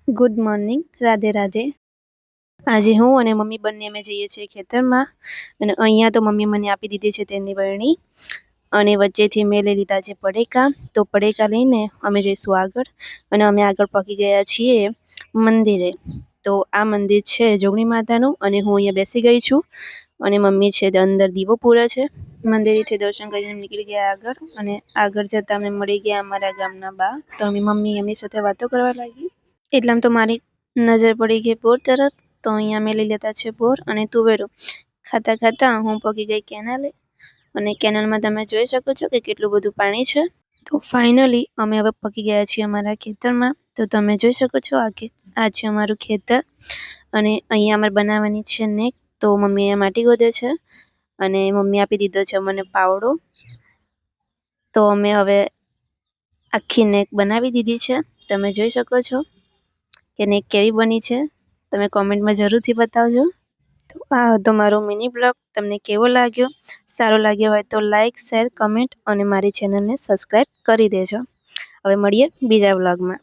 Good morning, Radhe Radhe. આજે હું અને મમ્મી બંને અમે જઈએ છીએ ખેતરમાં અને અહીંયા તો મમ્મી મને આપી દીધી છે તેની વરણી અને વચ્ચેથી મેં લઈ લીધા છે પડીકા. તો પડીકા લઈને અમે જઈશું આગળ અને અમે આગળ પહોંચી ગયા છીએ મંદિરે. તો આ મંદિર છે જોગણી માતાનું અને હું અહીંયા બેસી ગઈ છું અને મમ્મી છે તે અંદર દીવો પૂરે છે. મંદિરેથી દર્શન કરીને નીકળી ગયા આગળ અને આગળ જતાં અમે મળી ગયા અમારા ગામના બા. તો અમે મમ્મી એમની સાથે વાતો કરવા લાગી. એટલામાં તો મારી નજર પડી ગઈ બોર તરફ. તો અહીંયા મેં લઈ લીધા છે બોર અને તુવેરો. ખાતા ખાતા હું પહોંચી ગઈ કેનાલે અને કેનાલમાં તમે જોઈ શકો છો કે કેટલું બધું પાણી છે. તો ફાઇનલી અમે હવે પહોંચી ગયા છીએ અમારા ખેતરમાં. તો તમે જોઈ શકો છો આ છે અમારું ખેતર અને અહીંયા અમારે બનાવવાની છે નેક. તો મમ્મી અહીંયા માટી ગોતે છે અને મમ્મી આપી દીધો છે મને પાવડો. તો અમે હવે આખી નેક બનાવી દીધી છે. તમે જોઈ શકો છો કે નેક કેવી બની છે. તમે કોમેન્ટમાં જરૂરથી બતાવજો. તો આ હતો મારો મિની બ્લોગ. તમને કેવો લાગ્યો? સારો લાગ્યો હોય તો લાઇક, શેર, કમેન્ટ અને મારી ચેનલને સબસ્ક્રાઈબ કરી દેજો. હવે મળીએ બીજા બ્લોગમાં.